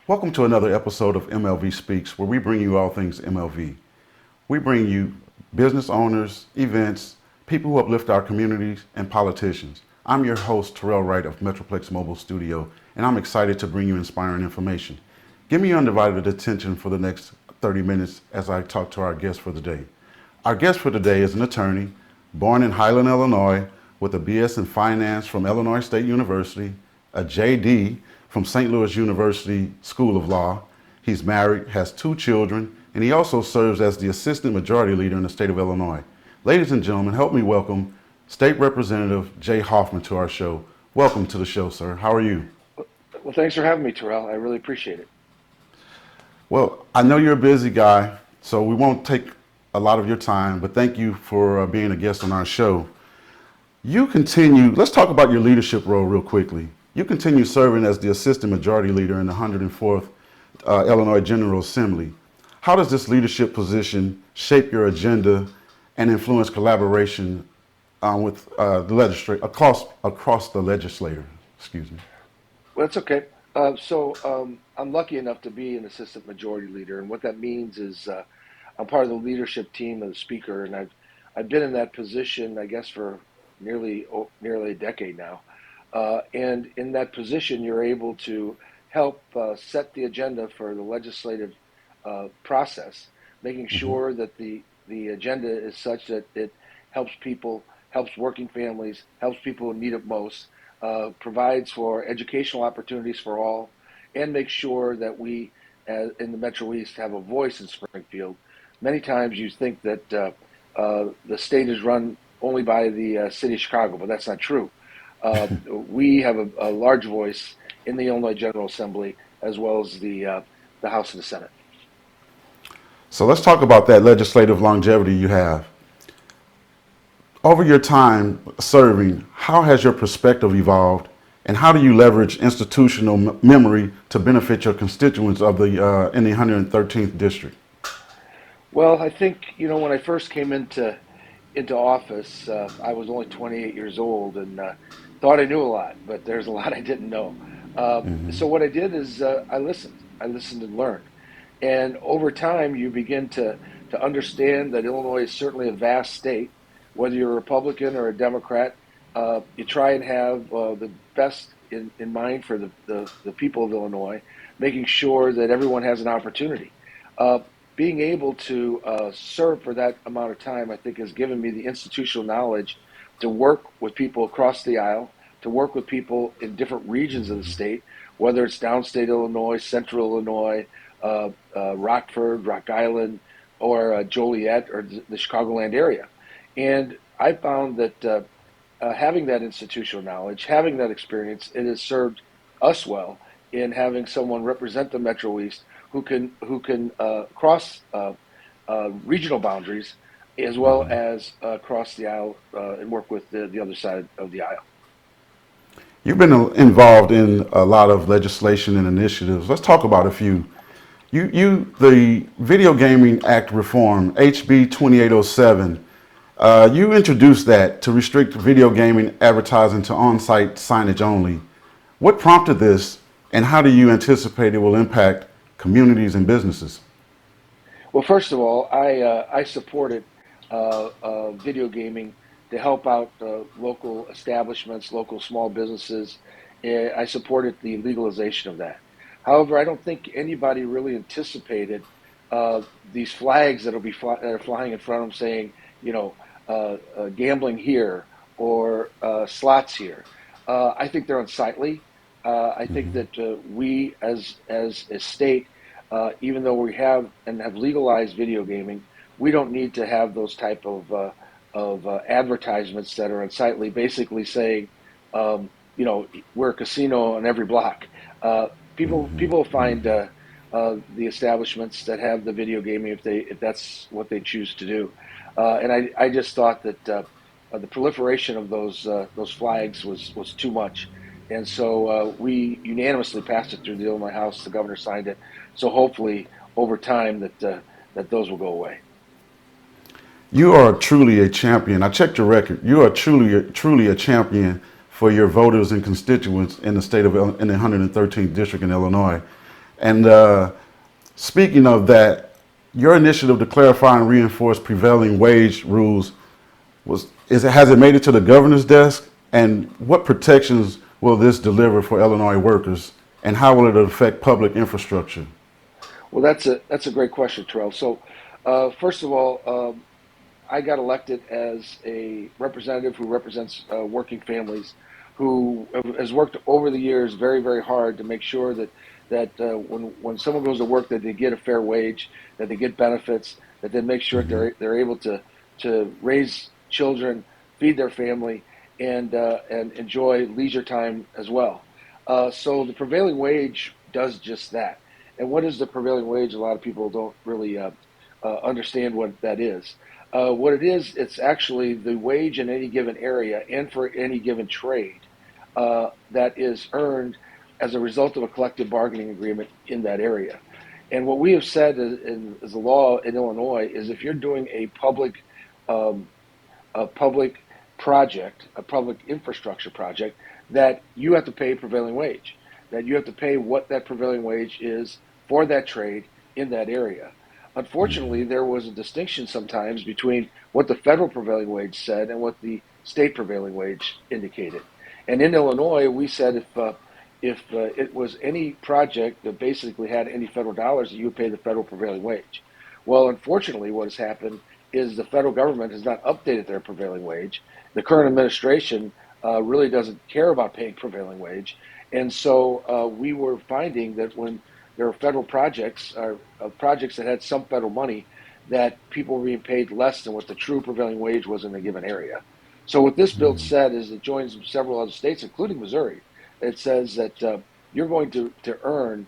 Welcome to another episode of MLV Speaks, where we bring you all things MLV. We bring you business owners, events, people who uplift our communities, and politicians. I'm your host, Terrell Wright of Metroplex Mobile Studio, and I'm excited to bring you inspiring information. Give me your undivided attention for the next 30 minutes as I talk to our guest for the day. Our guest for today is an attorney, born in Highland, Illinois, with a BS in Finance from Illinois State University, a JD from St. Louis University School of Law. He's married, has 2 children, and he also serves as the Assistant Majority Leader in the state of Illinois. Ladies and gentlemen, help me welcome State Representative Jay Hoffman to our show. Welcome to the show, sir. How are you? Well, thanks for having me, Terrell. I really appreciate it. Well, I know you're a busy guy, so we won't take a lot of your time, but thank you for being a guest on our show. Let's talk about your leadership role real quickly. You continue serving as the Assistant Majority Leader in the 104th Illinois General Assembly. How does this leadership position shape your agenda and influence collaboration with the legislature across the legislature? Excuse me. Well, that's okay. I'm lucky enough to be an Assistant Majority Leader, and what that means is I'm part of the leadership team of the Speaker, and I've been in that position, I guess, for nearly a decade now. And in that position, you're able to help set the agenda for the legislative process, making sure that the agenda is such that it helps people, helps working families, helps people who need it most, provides for educational opportunities for all, and makes sure that we, in the Metro East, have a voice in Springfield. Many times you think that the state is run only by the city of Chicago, but that's not true. We have a large voice in the Illinois General Assembly, as well as the House and the Senate. So let's talk about that legislative longevity you have. Over your time serving, how has your perspective evolved, and how do you leverage institutional memory to benefit your constituents in the 113th district? Well, I think when I first came into office, I was only 28 years old and thought I knew a lot, but there's a lot I didn't know. So what I did is I listened and learned. And over time, you begin to understand that Illinois is certainly a vast state. Whether you're a Republican or a Democrat, you try and have the best in mind for the people of Illinois, making sure that everyone has an opportunity. Being able to serve for that amount of time, I think, has given me the institutional knowledge to work with people across the aisle, to work with people in different regions of the state, whether it's downstate Illinois, central Illinois, Rockford, Rock Island, or Joliet, or the Chicagoland area. And I found that having that institutional knowledge, having that experience, it has served us well in having someone represent the Metro East who can cross regional boundaries, as well as cross the aisle and work with the other side of the aisle. You've been involved in a lot of legislation and initiatives. Let's talk about a few. The Video Gaming Act reform, HB 2807, you introduced that to restrict video gaming advertising to on-site signage only. What prompted this, and how do you anticipate it will impact communities and businesses? Well, first of all, I supported video gaming to help out local establishments, local small businesses. I supported the legalization of that. However, I don't think anybody really anticipated these flags that are flying in front of them saying, gambling here or slots here. I think they're unsightly. I think that we, as a state, even though we have legalized video gaming, we don't need to have those type of advertisements that are unsightly, basically saying, we're a casino on every block. People find the establishments that have the video gaming if that's what they choose to do, and I just thought that the proliferation of those flags was too much, and so we unanimously passed it through the Illinois House. The governor signed it, so hopefully over time that those will go away. You are truly a champion. I checked your record. You are truly a champion for your voters and constituents in the 113th district in Illinois. And speaking of that, your initiative to clarify and reinforce prevailing wage rules has it made it to the governor's desk? And what protections will this deliver for Illinois workers? And how will it affect public infrastructure? Well, that's a great question, Terrell. So, first of all, I got elected as a representative who represents working families, who has worked over the years very, very hard to make sure that when someone goes to work, that they get a fair wage, that they get benefits, that they make sure that Mm-hmm. they're able to raise children, feed their family, and enjoy leisure time as well. So the prevailing wage does just that. And what is the prevailing wage? A lot of people don't really understand what that is. What it is, it's actually the wage in any given area and for any given trade that is earned as a result of a collective bargaining agreement in that area. And what we have said as a law in Illinois is if you're doing um, a public project, a public infrastructure project, that you have to pay prevailing wage, that you have to pay what that prevailing wage is for that trade in that area. Unfortunately, there was a distinction sometimes between what the federal prevailing wage said and what the state prevailing wage indicated. And in Illinois, we said if it was any project that basically had any federal dollars, you would pay the federal prevailing wage. Well, unfortunately, what has happened is the federal government has not updated their prevailing wage. The current administration really doesn't care about paying prevailing wage, and so we were finding that when there are federal projects or projects that had some federal money, that people were being paid less than what the true prevailing wage was in a given area. So what this bill said is it joins several other states, including Missouri. It says that you're going to earn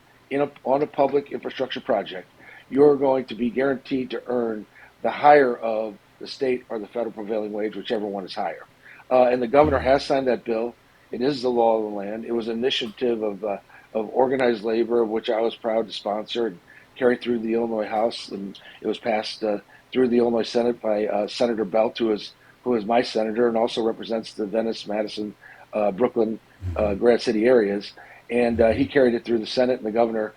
on a public infrastructure project, you're going to be guaranteed to earn the higher of the state or the federal prevailing wage, whichever one is higher. And the governor has signed that bill. It is the law of the land. It was an initiative of organized labor, of which I was proud to sponsor and carry through the Illinois House, and it was passed through the Illinois Senate by Senator Belt, who is my senator and also represents the Venice, Madison, Brooklyn, Grad City areas. And he carried it through the Senate, and the governor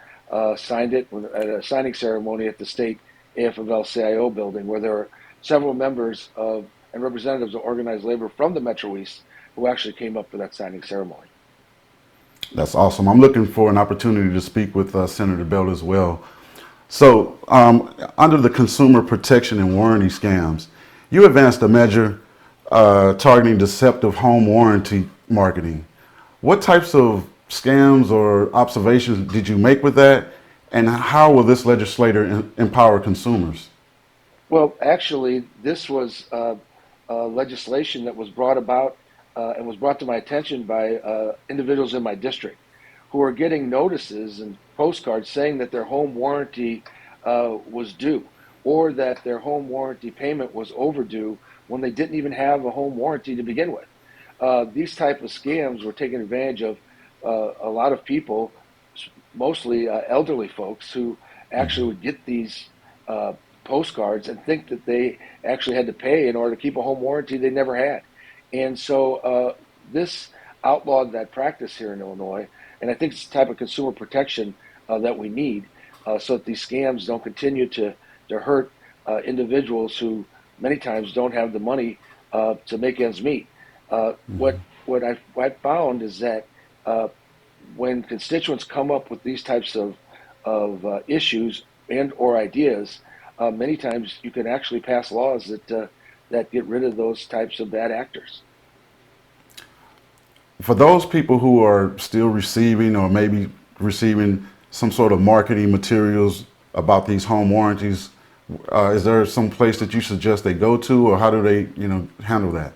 signed it at a signing ceremony at the state AFL-CIO building, where there were several members of and representatives of organized labor from the Metro East who actually came up for that signing ceremony. That's awesome. I'm looking for an opportunity to speak with Senator Bell as well. So, under the consumer protection and warranty scams, you advanced a measure targeting deceptive home warranty marketing. What types of scams or observations did you make with that? And how will this legislator empower consumers? Well, actually, this was legislation that was brought about and was brought to my attention by individuals in my district who are getting notices and postcards saying that their home warranty was due or that their home warranty payment was overdue when they didn't even have a home warranty to begin with. These type of scams were taking advantage of a lot of people, mostly elderly folks, who actually would get these postcards and think that they actually had to pay in order to keep a home warranty they never had. And so this outlawed that practice here in Illinois, and I think it's the type of consumer protection that we need so that these scams don't continue to hurt individuals who many times don't have the money to make ends meet. What I found is that when constituents come up with these types of issues and or ideas, many times you can actually pass laws that get rid of those types of bad actors. For those people who are still receiving or maybe receiving some sort of marketing materials about these home warranties, is there some place that you suggest they go to, or how do they, handle that?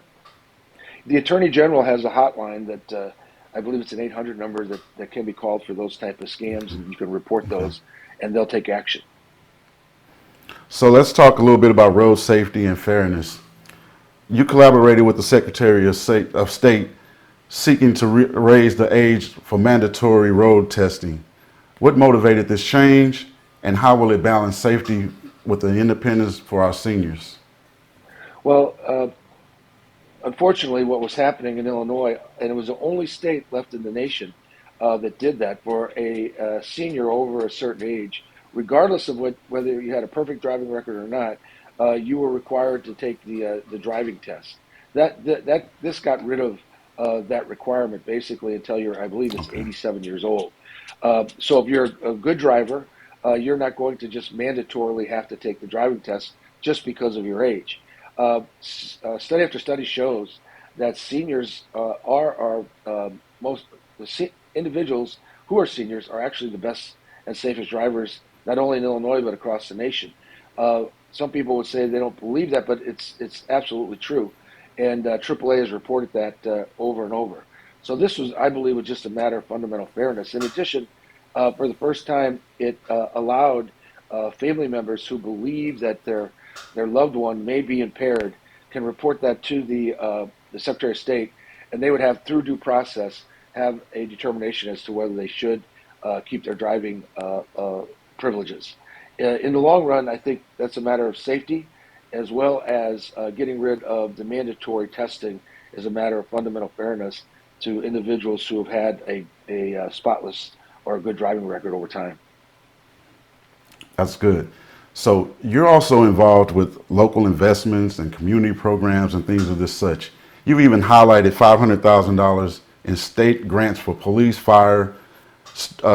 The Attorney General has a hotline that I believe it's an 800 number that can be called for those type of scams, and you can report Okay. those, and they'll take action. So let's talk a little bit about road safety and fairness. You collaborated with the Secretary of State seeking to raise the age for mandatory road testing. What motivated this change, and how will it balance safety with the independence for our seniors? Well, unfortunately, what was happening in Illinois, and it was the only state left in the nation that did that for a senior over a certain age, regardless of whether you had a perfect driving record or not. You were required to take the driving test. That this got rid of that requirement basically until you're, I believe it's Okay. 87 years old. So if you're a good driver, you're not going to just mandatorily have to take the driving test just because of your age. Study after study shows that seniors are most individuals who are seniors are actually the best and safest drivers, not only in Illinois but across the nation. Some people would say they don't believe that, but it's absolutely true, and AAA has reported that over and over. So this was, I believe, was just a matter of fundamental fairness. In addition, for the first time, it allowed family members who believe that their loved one may be impaired can report that to the Secretary of State, and they would have, through due process, have a determination as to whether they should keep their driving privileges. In the long run, I think that's a matter of safety, as well as getting rid of the mandatory testing is a matter of fundamental fairness to individuals who have had a spotless or a good driving record over time. That's good. So you're also involved with local investments and community programs and things of this such. You've even highlighted $500,000 in state grants for police, fire,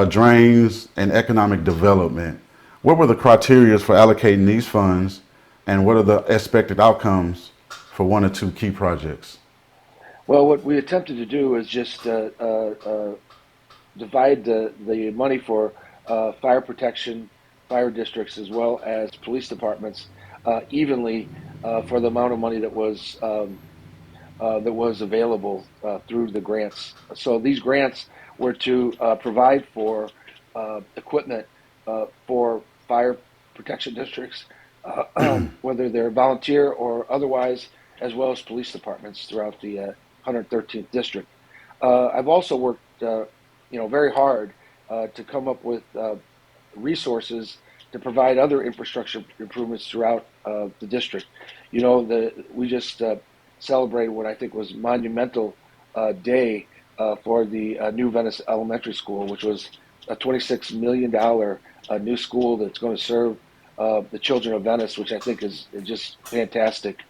drains, and economic development. What were the criteria for allocating these funds, and what are the expected outcomes for one or two key projects? Well, what we attempted to do is just divide the money for fire protection, fire districts, as well as police departments evenly for the amount of money that was available through the grants. So these grants were to provide for equipment for fire protection districts, whether they're volunteer or otherwise, as well as police departments throughout the 113th district. I've also worked, very hard to come up with resources to provide other infrastructure improvements throughout the district. We just celebrated what I think was monumental day for the New Venice Elementary School, which was a $26 million new school that's going to serve the children of Venice, which I think is just fantastic.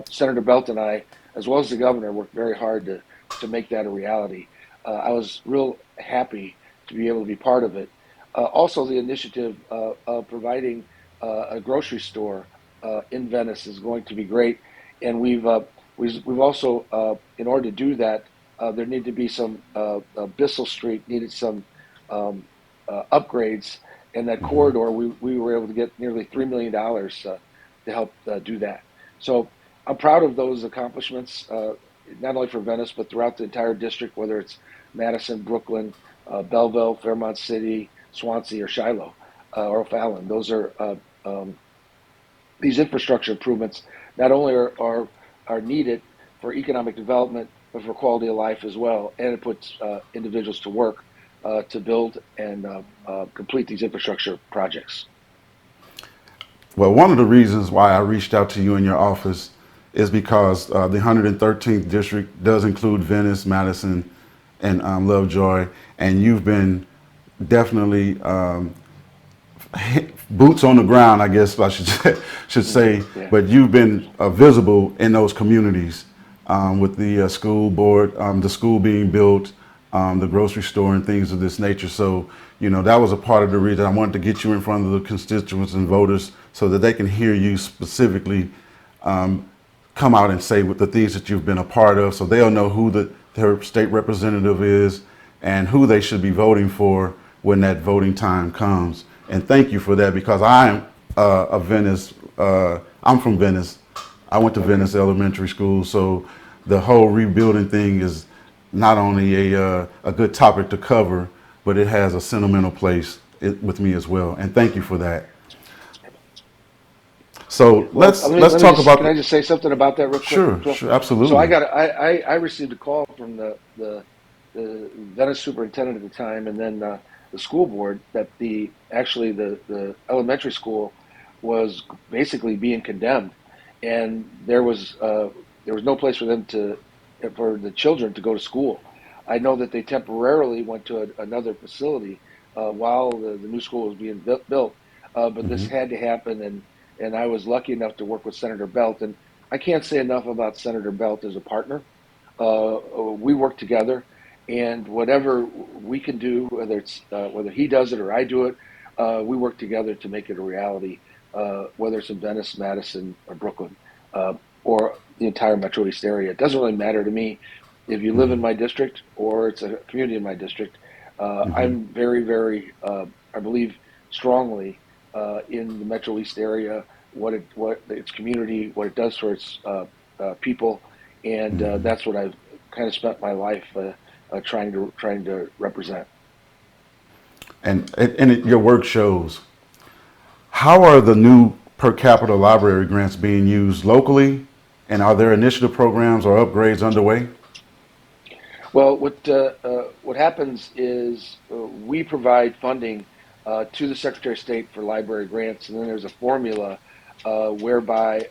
Senator Belt and I, as well as the governor, worked very hard to make that a reality. I was real happy to be able to be part of it. Also, the initiative of providing a grocery store in Venice is going to be great, and we've also, in order to do that, there needed to be some Bissell Street needed some upgrades, and that Mm-hmm. corridor we were able to get nearly $3 million to help do that. So I'm proud of those accomplishments, not only for Venice but throughout the entire district, whether it's Madison, Brooklyn, Belleville, Fairmont City, Swansea, or Shiloh, or O'Fallon. Those are these infrastructure improvements not only are needed for economic development, but for quality of life as well, and it puts individuals to work to build and complete these infrastructure projects. Well, one of the reasons why I reached out to you in your office is because the 113th district does include Venice, Madison, and Lovejoy, and you've been definitely boots on the ground, I guess I should say, Yeah. but you've been visible in those communities with the school board, the school being built, the grocery store, and things of this nature. So, that was a part of the reason I wanted to get you in front of the constituents and voters so that they can hear you specifically come out and say what the things that you've been a part of, so they'll know who their state representative is and who they should be voting for when that voting time comes. And thank you for that, because I am I'm from Venice. I went to Okay. Venice Elementary School, so the whole rebuilding thing is not only a good topic to cover, but it has a sentimental place with me as well. And thank you for that. So Well, let's talk about can I just say something about that real quick? sure, sure, So absolutely. I received a call from the Venice superintendent at the time, and then the school board, that the elementary school was basically being condemned, and there was no place for the children to go to school. I know that they temporarily went to another facility while the new school was being built, but this Hmm. had to happen, and I was lucky enough to work with Senator Belt, and I can't say enough about Senator Belt as a partner. We work together, and whatever we can do, whether he does it or I do it, we work together to make it a reality. Whether it's in Venice, Madison, or Brooklyn, or the entire Metro East area, it doesn't really matter to me if you live in Hmm. my district or it's a community in my district. Hmm. I'm very, very, I believe strongly in the Metro East area, what its community, what it does for its people, and Hmm. that's what I've kind of spent my life trying to represent. Your work shows. How are the new per capita library grants being used locally, and are there initiative programs or upgrades underway? Well, what happens is we provide funding to the Secretary of State for library grants, and then there's a formula whereby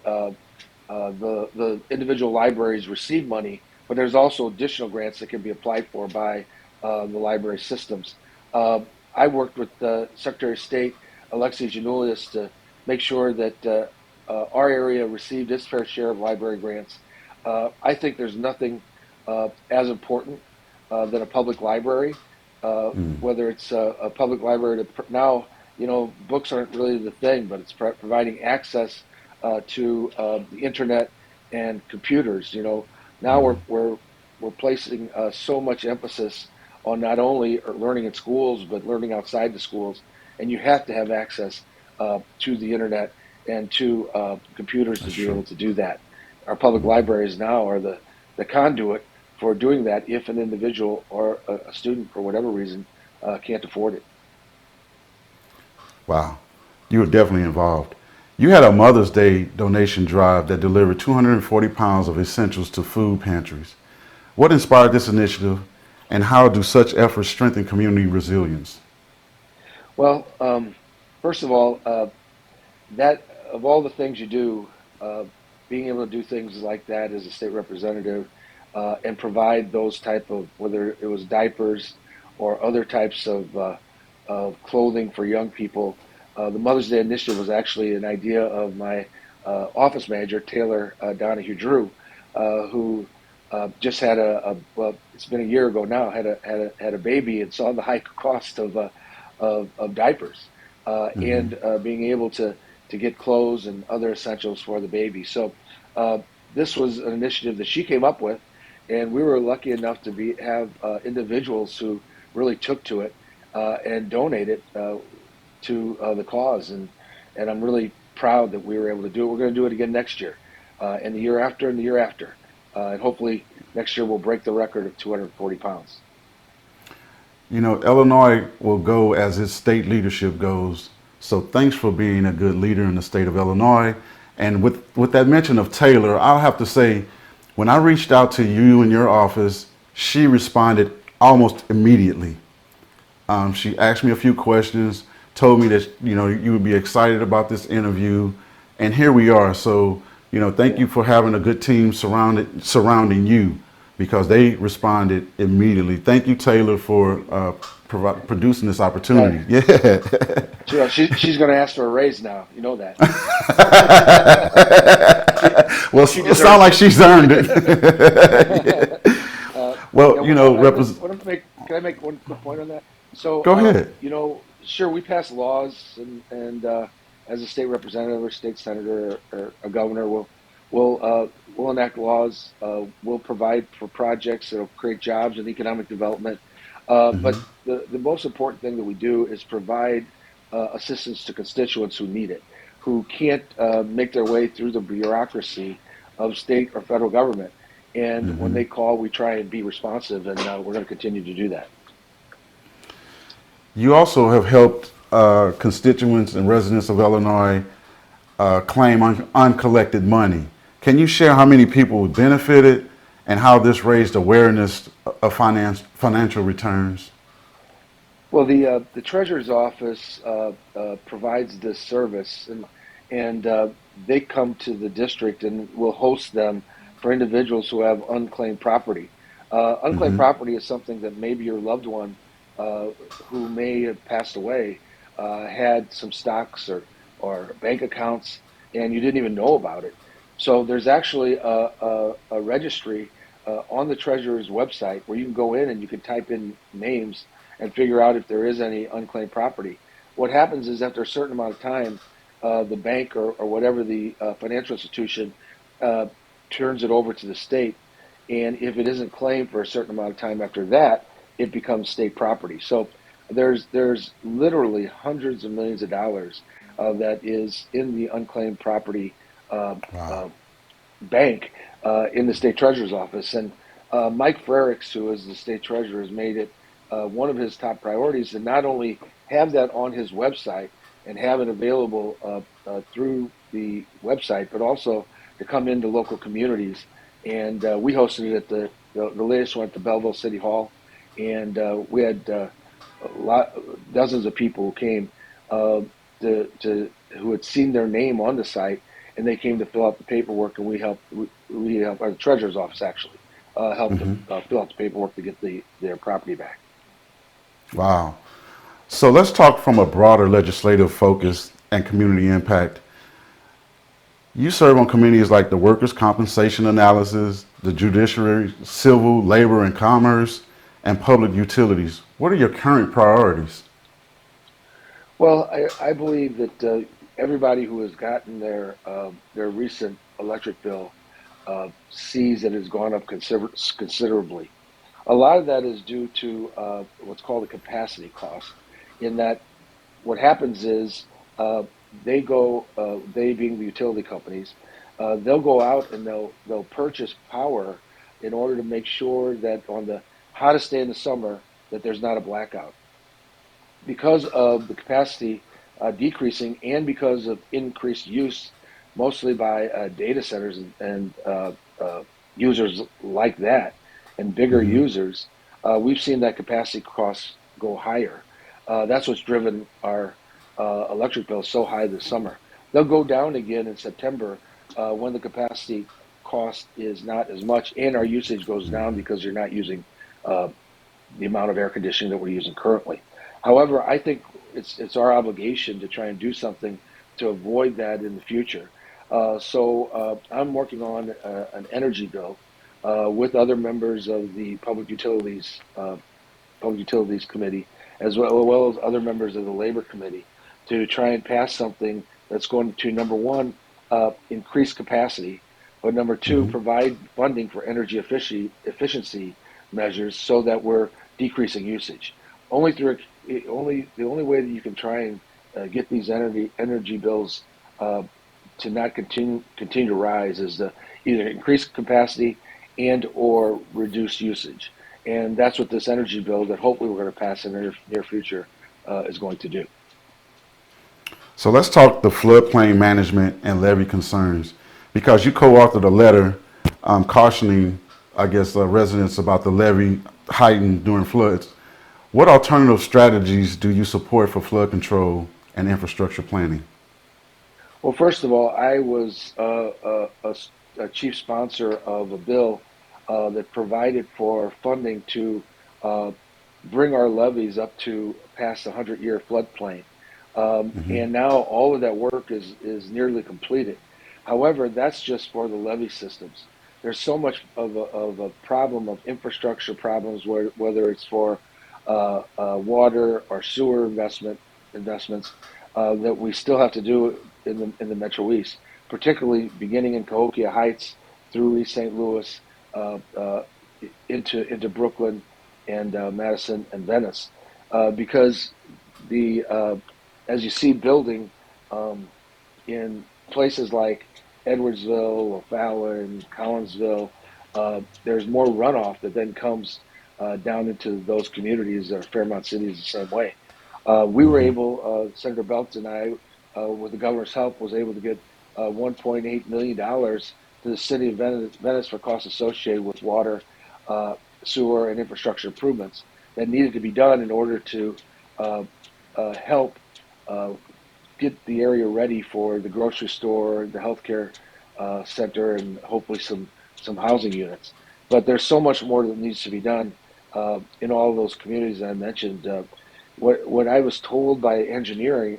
the individual libraries receive money, but there's also additional grants that can be applied for by the library systems. Uh, I worked with the Secretary of State, Alexei Janulius, to make sure that our area received its fair share of library grants. I think there's nothing as important than a public library, whether it's a public library now, books aren't really the thing, but it's providing access to the internet and computers. Now we're placing so much emphasis on not only learning in schools but learning outside the schools, and you have to have access to the internet and to computers to That's be true. able to do that. Our public libraries now are the conduit for doing that if an individual or a student, for whatever reason, can't afford it. Wow. You were definitely involved. You had a Mother's Day donation drive that delivered 240 pounds of essentials to food pantries. What inspired this initiative, and how do such efforts strengthen community resilience? Well, first of all, that of all the things you do, being able to do things like that as a state representative and provide those type of whether it was diapers or other types of clothing for young people. The Mother's Day initiative was actually an idea of my office manager Taylor Donahue Drew, who just had well, it's been a year ago now, had a baby and saw the high cost of diapers Hmm. and being able to get clothes and other essentials for the baby. So uh, this was an initiative that she came up with, and we were lucky enough to have individuals who really took to it and donated to the cause, and I'm really proud that we were able to do it. We're going to do it again next year, and the year after, and the year after, and hopefully next year we'll break the record of 240 pounds. Illinois will go as its state leadership goes. So thanks for being a good leader in the state of Illinois. And with that mention of Taylor, I'll have to say, when I reached out to you in your office, she responded almost immediately. She asked me a few questions, told me that you would be excited about this interview, and here we are. So thank Yeah, you for having a good team surrounding you, because they responded immediately. Thank you, Taylor, for producing this uh, opportunity. Yeah. she's going to ask for a raise now. You know that. Well, She it sounds deserves like it. she's earned it. Yeah, Well, can I make one quick point on that? So, go ahead. sure, we pass laws, and as a state representative or state senator or a governor, we'll enact laws. We'll provide for projects that'll create jobs and economic development. But the most important thing that we do is provide assistance to constituents who need it, who can't make their way through the bureaucracy of state or federal government. And when they call, we try and be responsive, and we're going to continue to do that. You also have helped constituents and residents of Illinois claim uncollected money. Can you share how many people benefited and how this raised awareness of financial returns? Well, the treasurer's office provides this service, and they come to the district, and we'll host them for individuals who have unclaimed property. Unclaimed Mm-hmm. property is something that maybe your loved one uh, who may have passed away had some stocks or bank accounts, and you didn't even know about it. So there's actually a registry on the treasurer's website where you can go in and you can type in names and figure out if there is any unclaimed property. What happens is after a certain amount of time, the bank or whatever the financial institution uh, turns it over to the state, and if it isn't claimed for a certain amount of time after that, it becomes state property. So there's literally hundreds of millions of dollars that is in the unclaimed property uh, Wow. uh, bank in the state treasurer's office. And Mike Frericks, who is the state treasurer, has made it one of his top priorities to not only have that on his website and have it available through the website, but also to come into local communities. And we hosted it at the latest one at the Belleville City Hall, and we had dozens of people who came uh, to who had seen their name on the site, and they came to fill out the paperwork, and we helped our treasurer's office actually helped them Mm-hmm. fill out the paperwork to get their property back. Wow. So let's talk from a broader legislative focus and community impact. You serve on committees like the Workers' Compensation Analysis, the Judiciary, Civil, Labor and Commerce, and Public Utilities. What are your current priorities? Well, I believe that everybody who has gotten their recent electric bill sees that it's gone up considerably. A lot of that is due to what's called a capacity cost, in that what happens is they being the utility companies, they'll go out and they'll purchase power in order to make sure that on the hottest day in the summer that there's not a blackout. Because of the capacity decreasing and because of increased use, mostly by data centers and users like that, and bigger Mm-hmm. users, we've seen that capacity costs go higher. That's what's driven our electric bills so high this summer. They'll go down again in September when the capacity cost is not as much and our usage goes down because you're not using uh, the amount of air conditioning that we're using currently. However, I think it's our obligation to try and do something to avoid that in the future. I'm working on an energy bill with other members of the Public Utilities Committee, well as other members of the Labor Committee, to try and pass something that's going to, number one, increase capacity, but number two, Mm-hmm. provide funding for energy efficiency measures so that we're decreasing usage. Only through only the only way that you can try and get these energy bills uh, to not continue to rise is to either increase capacity and or reduce usage. And that's what this energy bill that hopefully we're going to pass in the near future is going to do. So let's talk the floodplain management and levee concerns, because you co-authored a letter cautioning, I guess, residents about the levee heightened during floods. What alternative strategies do you support for flood control and infrastructure planning? Well, first of all, I was a chief sponsor of a bill that provided for funding to uh, bring our levees up to past the 100-year floodplain. Mm-hmm. And now all of that work is nearly completed. However, that's just for the levee systems. There's so much of a problem of infrastructure problems, whether it's for water or sewer investments that we still have to do in the Metro East, particularly beginning in Cahokia Heights through East St. Louis uh, into Brooklyn and Madison and Venice, because the as you see building um, in places like Edwardsville, O'Fallon, Collinsville, there's more runoff that then comes down into those communities. Or Fairmont City is the same way. We were Mm-hmm. able, Senator Belton and I, with the governor's help, was able to get $1.8 million to the city of Venice for costs associated with water, uh, sewer, and infrastructure improvements that needed to be done in order to uh, help uh, get the area ready for the grocery store, the healthcare center, and hopefully some housing units. But there's so much more that needs to be done in all of those communities I mentioned. What I was told by engineers,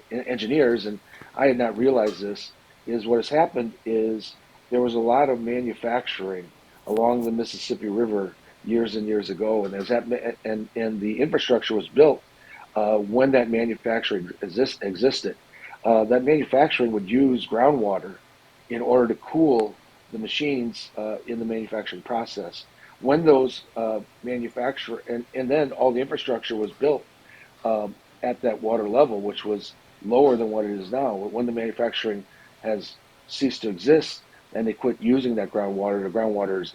and I had not realized this, is what has happened is there was a lot of manufacturing along the Mississippi River years and years ago, and and the infrastructure was built when that manufacturing existed. That manufacturing would use groundwater in order to cool the machines in the manufacturing process. When those manufacture and then all the infrastructure was built at that water level, which was lower than what it is now. When the manufacturing has ceased to exist and they quit using that groundwater,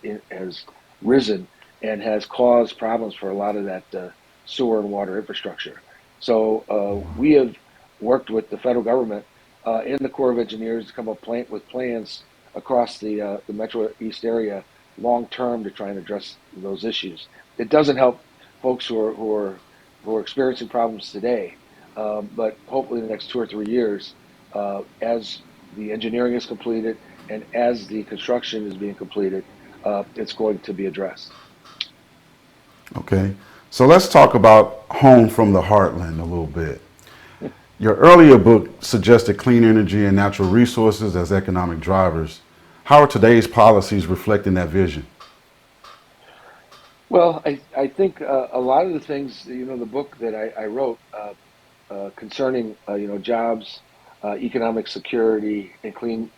the has risen and has caused problems for a lot of that sewer and water infrastructure. So we have worked with the federal government and the Corps of Engineers to come up with plans across the Metro East area long term to try and address those issues. It doesn't help folks who are experiencing problems today, but hopefully in the next 2 or 3 years, as the engineering is completed and as the construction is being completed, it's going to be addressed. Okay. So let's talk about home from the heartland a little bit. Your earlier book suggested clean energy and natural resources as economic drivers. How are today's policies reflecting that vision? Well, I think a lot of the things, the book that I wrote concerning, jobs, economic security, and clean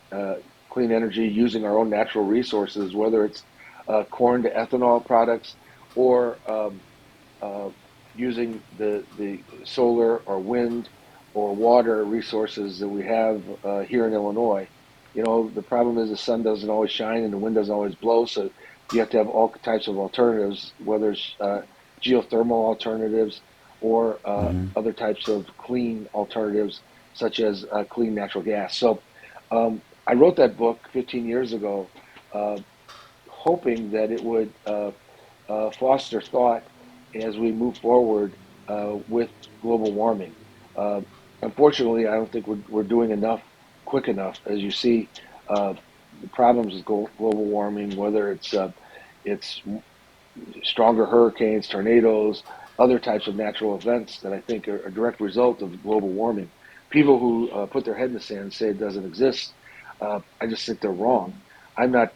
energy using our own natural resources, whether it's corn to ethanol products or uh, using the solar or wind or water resources that we have here in Illinois. The problem is the sun doesn't always shine and the wind doesn't always blow, so you have to have all types of alternatives, whether it's geothermal alternatives or other types of clean alternatives, such as clean natural gas. So I wrote that book 15 years ago, uh, hoping that it would foster thought as we move forward with global warming. Uh, Unfortunately, I don't think we're doing enough quick enough. As you see, uh, the problems with global warming, whether it's stronger hurricanes, tornadoes, other types of natural events that I think are a direct result of global warming. People who put their head in the sand and say it doesn't exist, I just think they're wrong. I'm not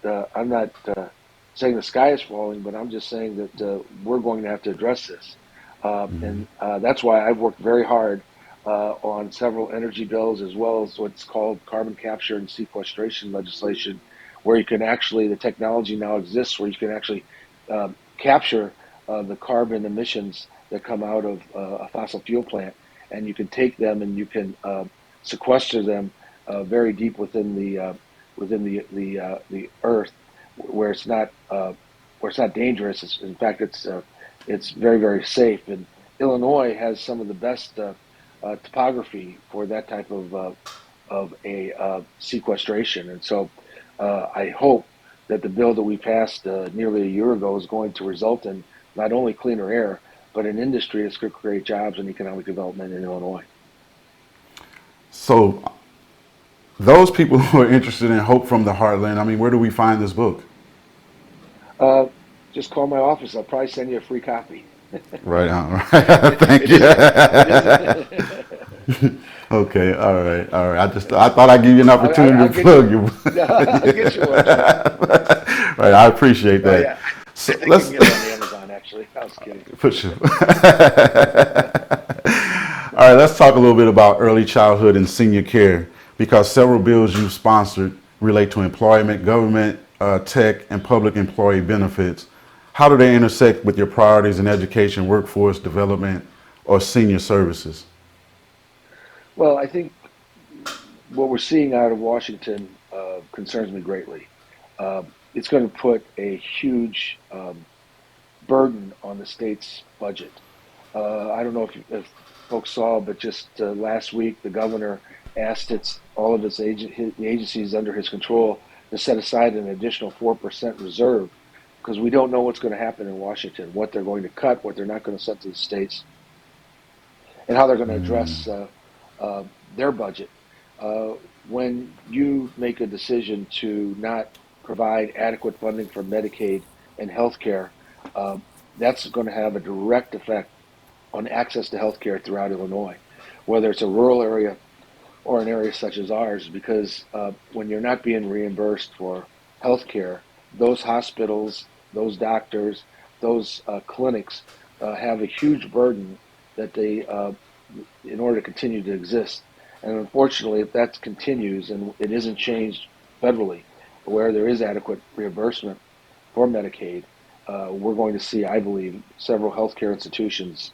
saying the sky is falling, but I'm just saying that we're going to have to address this, and that's why I've worked very hard on several energy bills as well as what's called carbon capture and sequestration legislation, where you can actually the technology now exists where you can actually capture the carbon emissions that come out of a fossil fuel plant, and you can take them and you can sequester them very deep within the earth, where it's not dangerous. In fact, it's very very safe. And Illinois has some of the best topography for that type of a sequestration, and so I hope that the bill that we passed nearly a year ago is going to result in not only cleaner air, but an industry that's going to create jobs and economic development in Illinois. So, those people who are interested in Hope from the Heartland, I mean, where do we find this book? Uh, just call my office. I'll probably send you a free copy. Right on. Right. Thank It you. isn't. It isn't. Okay. All right. All right. I thought I'd give you an opportunity I'll to get you. plug you. No, I'll get you one, sir. Right. I appreciate Oh that. yeah, So I think you let's can get it on Amazon. Actually, I was kidding. push you. All right. Let's talk a little bit about early childhood and senior care because several bills you've sponsored relate to employment, government, tech, and public employee benefits. How do they intersect with your priorities in education, workforce development, or senior services? Well, I think what we're seeing out of Washington concerns me greatly. It's going to put a huge burden on the state's budget. I don't know if folks saw, but just last week the governor asked all of the agencies under his control to set aside an additional 4% reserve because we don't know what's going to happen in Washington, what they're going to cut, what they're not going to send to the states, and how they're going to address their budget. Uh, when you make a decision to not provide adequate funding for Medicaid and healthcare, uh, that's going to have a direct effect on access to healthcare throughout Illinois, whether it's a rural area or an area such as ours, because when you're not being reimbursed for healthcare, those hospitals, those doctors, those clinics have a huge burden that in order to continue to exist. And unfortunately, if that continues and it isn't changed federally, where there is adequate reimbursement for Medicaid, we're going to see, I believe, several healthcare institutions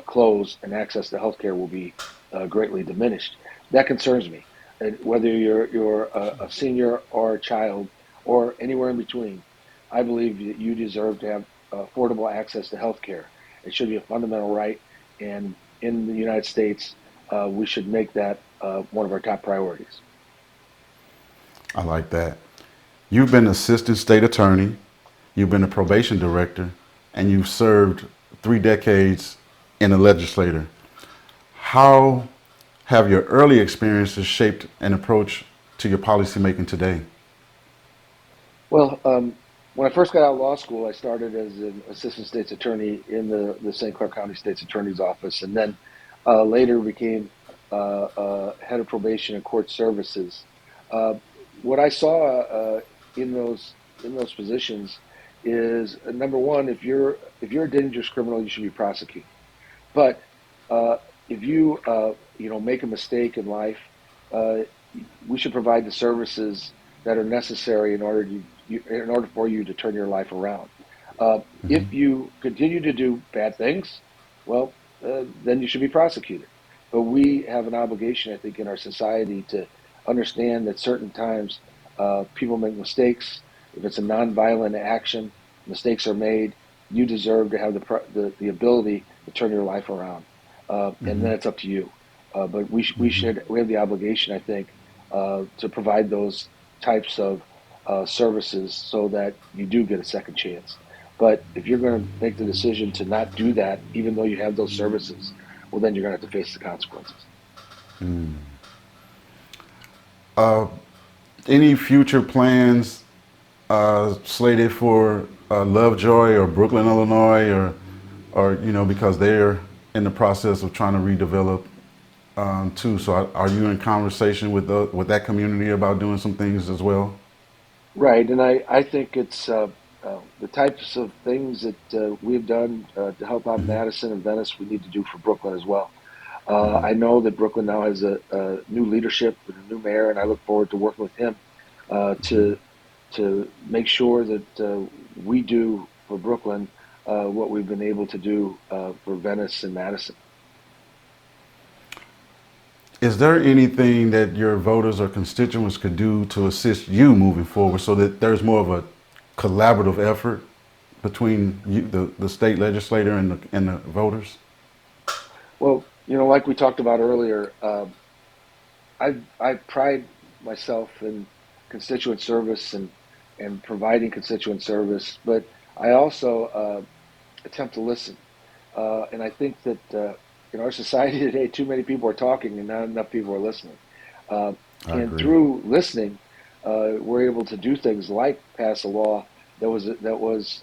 close, and access to healthcare will be greatly diminished. That concerns me. And whether you're a senior or a child or anywhere in between, I believe that you deserve to have affordable access to healthcare. It should be a fundamental right, and in the United States, we should make that one of our top priorities. I like that. You've been assistant state attorney, you've been a probation director, and you've served 3 decades in the legislature. How have your early experiences shaped an approach to your policymaking today? Well, when I first got out of law school, I started as an assistant state's attorney in the St. Clair County State's Attorney's Office, and then later became head of probation and court services. Uh, what I saw in those positions is number one, if you're a dangerous criminal, you should be prosecuted. But if you make a mistake in life, uh, we should provide the services that are necessary in order for you to turn your life around. If you continue to do bad things, well, then you should be prosecuted. But we have an obligation, I think, in our society to understand that certain times people make mistakes. If it's a nonviolent action, mistakes are made. You deserve to have the ability to turn your life around, and then it's up to you. But we have the obligation, I think, to provide those types of services so that you do get a second chance. But if you're going to make the decision to not do that, even though you have those services, well, then you're going to have to face the consequences. Uh, any future plans slated for Lovejoy or Brooklyn, Illinois, or because they're in the process of trying to redevelop too. So are you in conversation with that community about doing some things as well? Right, and I think it's the types of things that we've done to help out Madison and Venice, we need to do for Brooklyn as well. I know that Brooklyn now has a new leadership with a new mayor, and I look forward to working with him to make sure that we do for Brooklyn what we've been able to do for Venice and Madison. Is there anything that your voters or constituents could do to assist you moving forward so that there's more of a collaborative effort between you, the state legislator and the voters? Well, like we talked about earlier, I pride myself in constituent service and providing constituent service, but I also attempt to listen. And I think that in our society today, too many people are talking and not enough people are listening. Uh, I and agree. through listening, we're able to do things like pass a law that was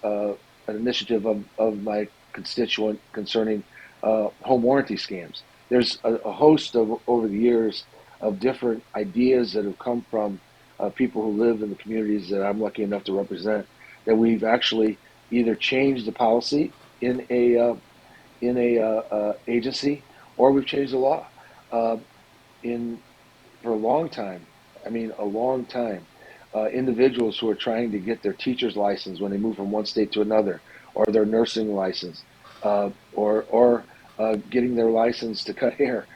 an initiative of my constituent concerning home warranty scams. There's a host of over the years of different ideas that have come from people who live in the communities that I'm lucky enough to represent, that we've actually either changed the policy in a agency, or we've changed the law. Uh, in For a long time, I mean a long time, individuals who are trying to get their teacher's license when they move from one state to another, or their nursing license, or getting their license to cut hair.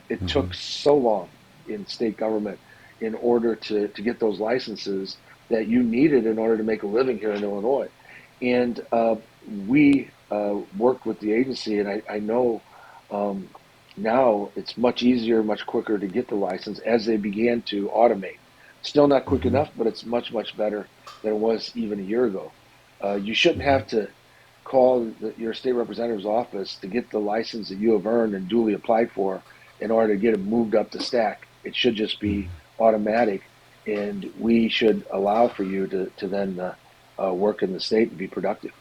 It Hmm. took so long in state government in order to get those licenses that you needed in order to make a living here in Illinois. And we worked with the agency, and I know um, now it's much easier, much quicker to get the license as they began to automate. Still not quick Hmm. enough, but it's much, much better than it was even a year ago. You shouldn't Hmm. have to call your state representative's office to get the license that you have earned and duly applied for in order to get it moved up the stack. It should just be automatic, and we should allow for you to then work in the state and be productive.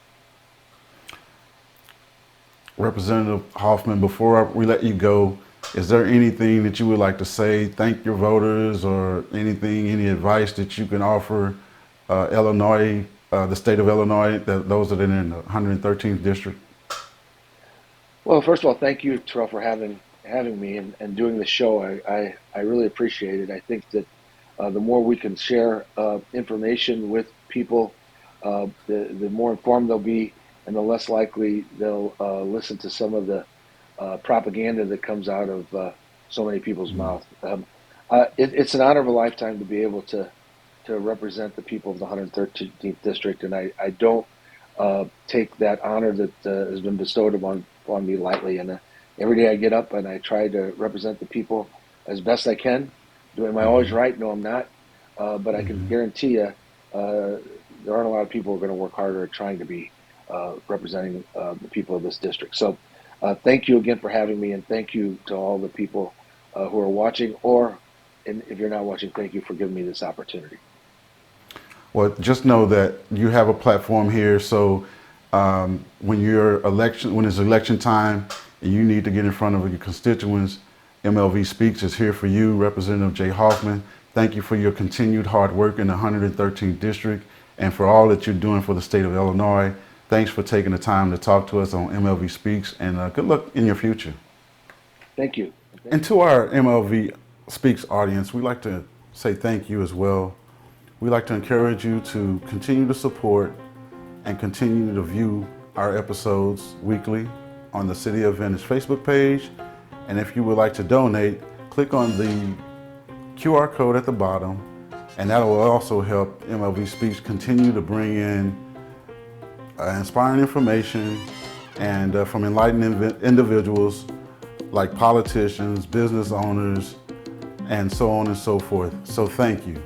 Representative Hoffman, before we let you go, is there anything that you would like to say, thank your voters, or anything, any advice that you can offer Illinois, the state of Illinois, those that are in the 113th district? Well, first of all, thank you, Terrell, for having me and doing the show. I really appreciate it. I think that the more we can share information with people, the more informed they'll be, and the less likely they'll listen to some of the propaganda that comes out of so many people's mouths. It's an honor of a lifetime to be able to represent the people of the 113th district, and I don't take that honor that has been bestowed upon me lightly. And every day I get up and I try to represent the people as best I can. Am I always right? No, I'm not. But I can guarantee you there aren't a lot of people who are going to work harder at trying to be representing the people of this district. So thank you again for having me, and thank you to all the people who are watching, and if you're not watching, thank you for giving me this opportunity. Well, just know that you have a platform here, so when it's election time and you need to get in front of your constituents, MLV Speaks is here for you. Representative Jay Hoffman, thank you for your continued hard work in the 113th district and for all that you're doing for the state of Illinois. Thanks for taking the time to talk to us on MLV Speaks, and good luck in your future. Thank you. And to our MLV Speaks audience, we'd like to say thank you as well. We'd like to encourage you to continue to support and continue to view our episodes weekly on the City of Venice Facebook page. And if you would like to donate, click on the QR code at the bottom, and that will also help MLV Speaks continue to bring in inspiring information and from enlightened individuals like politicians, business owners, and so on and so forth. So thank you.